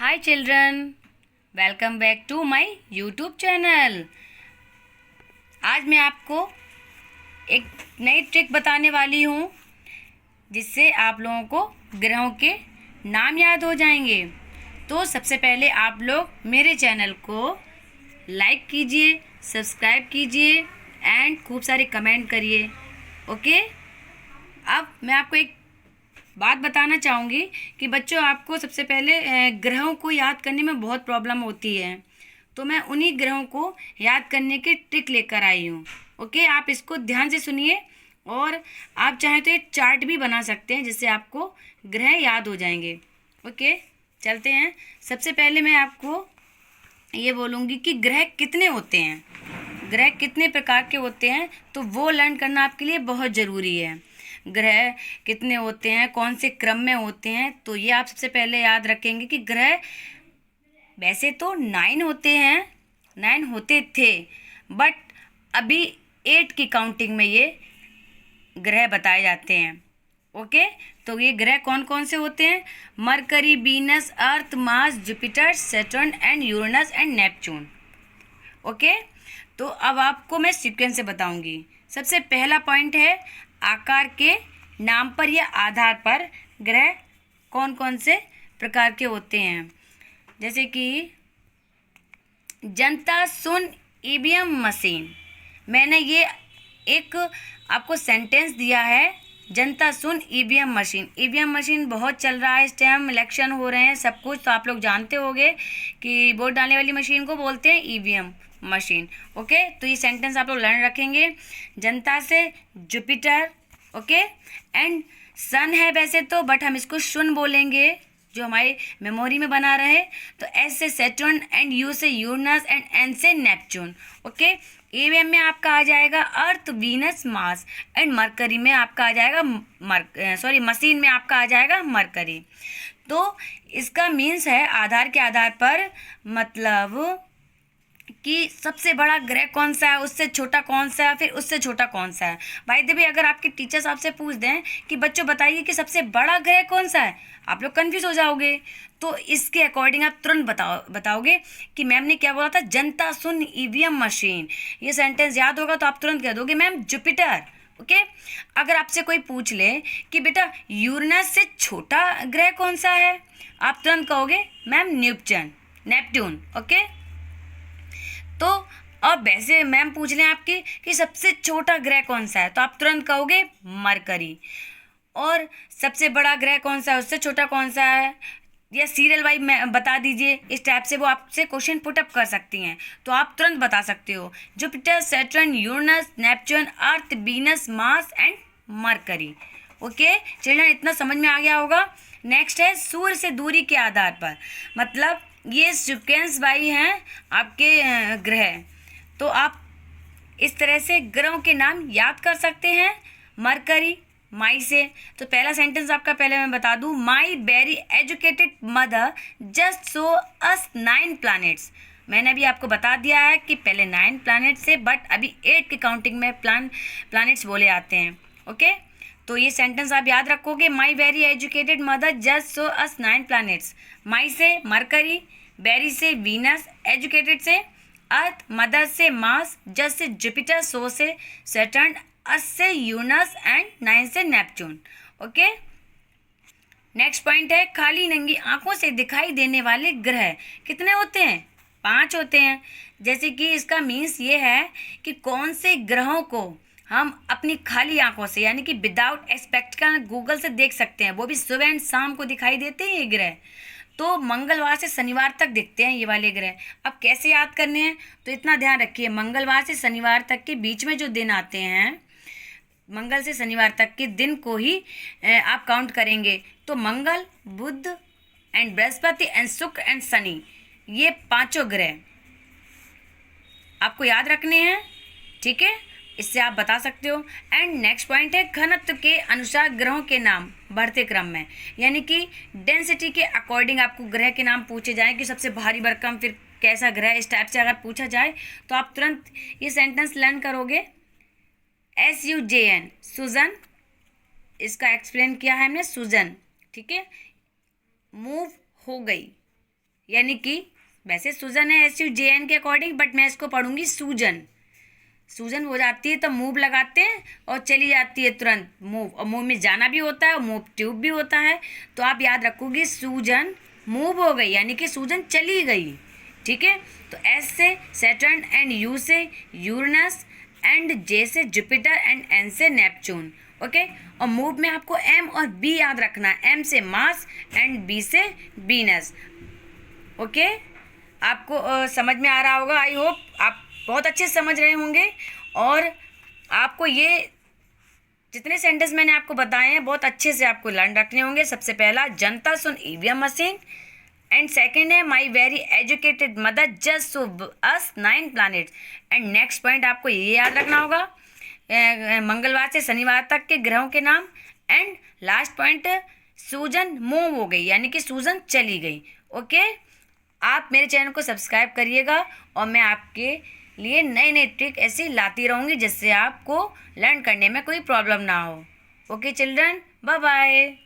Hi children, welcome back to my YouTube channel। आज मैं आपको एक नई ट्रिक बताने वाली हूँ जिससे आप लोगों को ग्रहों के नाम याद हो जाएंगे। तो सबसे पहले आप लोग मेरे चैनल को लाइक कीजिए, सब्सक्राइब कीजिए एंड खूब सारे कमेंट करिए। ओके, अब मैं आपको एक बात बताना चाहूँगी कि बच्चों आपको सबसे पहले ग्रहों को याद करने में बहुत प्रॉब्लम होती है, तो मैं उन्हीं ग्रहों को याद करने की ट्रिक लेकर आई हूँ। ओके, आप इसको ध्यान से सुनिए और आप चाहें तो एक चार्ट भी बना सकते हैं जिससे आपको ग्रह याद हो जाएंगे। ओके, चलते हैं। सबसे पहले मैं आपको ये बोलूँगी कि ग्रह कितने होते हैं, ग्रह कितने प्रकार के होते हैं, तो वो लर्न करना आपके लिए बहुत ज़रूरी है। ग्रह कितने होते हैं, कौन से क्रम में होते हैं, तो ये आप सबसे पहले याद रखेंगे कि ग्रह वैसे तो 9 होते हैं, 9 होते थे, बट अभी 8 की काउंटिंग में ये ग्रह बताए जाते हैं। ओके, तो ये ग्रह कौन कौन से होते हैं? Mercury, Venus, earth, Mars, Jupiter, Saturn and Uranus and Neptune. Okay, तो अब आपको मैं सीक्वेंस से बताऊंगी। सबसे पहला पॉइंट है आकार के नाम पर या आधार पर ग्रह कौन कौन से प्रकार के होते हैं। जैसे कि जनता सुन ईवीएम मशीन, मैंने ये एक आपको सेंटेंस दिया है, जनता सुन ईवीएम मशीन। ईवीएम मशीन बहुत चल रहा है इस टाइम, इलेक्शन हो रहे हैं, सब कुछ, तो आप लोग जानते होंगे कि वोट डालने वाली मशीन को बोलते हैं ईवीएम मशीन। ओके, तो ये सेंटेंस आप लोग लर्न रखेंगे। जनता से जुपिटर, ओके, एंड सन है वैसे तो, बट हम इसको शुन बोलेंगे जो हमारे मेमोरी में बना रहे। तो एस से सैटर्न एंड यू से यूरेनस एंड एन से नेपच्यून। ओके, ईवीएम में आपका आ जाएगा अर्थ, वीनस, मार्स एंड मरकरी में आपका आ जाएगा मशीन में आपका आ जाएगा मरकरी। तो इसका मीन्स है आधार के आधार पर, मतलब कि सबसे बड़ा ग्रह कौन सा है, उससे छोटा कौन सा है, फिर उससे छोटा कौन सा है। भाई देवी, अगर आपके टीचर्स आपसे पूछ दें कि बच्चों बताइए कि सबसे बड़ा ग्रह कौन सा है, आप लोग कंफ्यूज हो जाओगे। तो इसके अकॉर्डिंग आप तुरंत बताओगे कि मैम ने क्या बोला था, जनता सुन ईवीएम मशीन। ये सेंटेंस याद होगा तो आप तुरंत कह दोगे मैम जुपिटर। ओके, अगर आपसे कोई पूछ ले कि बेटा यूरेनस से छोटा ग्रह कौन सा है, आप तुरंत कहोगे मैम नेपट्यून। ओके, तो अब वैसे मैम पूछ लें आपकी कि सबसे छोटा ग्रह कौन सा है, तो आप तुरंत कहोगे मरकरी। और सबसे बड़ा ग्रह कौन सा है, उससे छोटा कौन सा है, या सीरियल वाइज में बता दीजिए, इस टाइप से वो आपसे क्वेश्चन पुटअप कर सकती हैं, तो आप तुरंत बता सकते हो Jupiter, Saturn, Uranus, Neptune, earth, Venus, Mars and mercury. Okay children, इतना समझ में आ गया होगा। नेक्स्ट है सूर्य से दूरी के आधार पर, मतलब ये सीक्वेंस वाइज हैं आपके ग्रह, तो आप इस तरह से ग्रहों के नाम याद कर सकते हैं। मरकरी माई से, तो पहला सेंटेंस आपका पहले मैं बता दूं, माई very educated mother just show us 9 planets. मैंने अभी आपको बता दिया है कि पहले 9 प्लैनेट से, बट अभी 8 की काउंटिंग में प्लैनेट्स बोले आते हैं। ओके, तो ये सेंटेंस आप याद रखोगे, my very educated mother just show us 9 planets. My से मरकरी, वेरी से वीनस, एजुकेटेड से अर्थ, मदर से मार्स, जस्ट से जुपिटर, शो से सैटर्न, अस से यूरेनस एंड 9 से नेपच्यून। ओके, नेक्स्ट पॉइंट है खाली नंगी आंखों से दिखाई देने वाले ग्रह कितने होते हैं? 5 होते हैं। जैसे कि इसका मीन्स ये है कि कौन से ग्रहों को हम अपनी खाली आंखों से, यानी कि विदाउट स्पेक्टिकल गूगल से देख सकते हैं, वो भी सुबह एंड शाम को दिखाई देते हैं ये ग्रह। तो मंगलवार से शनिवार तक दिखते हैं ये वाले ग्रह। अब कैसे याद करने हैं, तो इतना ध्यान रखिए, मंगलवार से शनिवार तक के बीच में जो दिन आते हैं, मंगल से शनिवार तक के दिन को ही आप काउंट करेंगे। तो मंगल, बुध एंड बृहस्पति एंड शुक्र एंड शनि, ये 5 ग्रह आपको याद रखने हैं। ठीक है, इससे आप बता सकते हो। एंड नेक्स्ट पॉइंट है घनत्व के अनुसार ग्रहों के नाम बढ़ते क्रम में, यानी कि डेंसिटी के अकॉर्डिंग आपको ग्रह के नाम पूछे जाएं कि सबसे भारी भरकम फिर कैसा ग्रह, इस टाइप से अगर पूछा जाए तो आप तुरंत ये सेंटेंस लर्न करोगे। SUJN सुजन, इसका एक्सप्लेन किया है हमने, सुजन। ठीक है, मूव हो गई, यानी कि वैसे सूजन है SUJN के अकॉर्डिंग, बट मैं इसको पढ़ूंगी सूजन। सूजन हो जाती है तो मूव लगाते हैं और चली जाती है तुरंत मूव, और मूव में जाना भी होता है और मूव ट्यूब भी होता है। तो आप याद रखोगी सूजन मूव हो गई यानी कि सूजन चली गई। ठीक है, तो S से सैटर्न एंड U से यूरेनस एंड J से जुपिटर एंड N से नेपच्यून। ओके, और मूव में आपको M और B याद रखना है, M से मार्स एंड B से वीनस। ओके, आपको समझ में आ रहा होगा, आई होप आप बहुत अच्छे समझ रहे होंगे। और आपको ये जितने सेंटेंस मैंने आपको बताए हैं बहुत अच्छे से आपको लर्न रखने होंगे। सबसे पहला, जनता सुन ईवीएम मशीन, एंड सेकेंड है माई very educated mother just so us 9 planets. And next point आपको ये याद रखना होगा, मंगलवार से शनिवार तक के ग्रहों के नाम। एंड लास्ट पॉइंट, सूजन मूव हो गई यानी कि सूजन चली गई। ओके, आप मेरे चैनल को सब्सक्राइब करिएगा और मैं आपके लिए नई नई ट्रिक ऐसी लाती रहूँगी जिससे आपको लर्न करने में कोई प्रॉब्लम ना हो। Okay children, bye bye.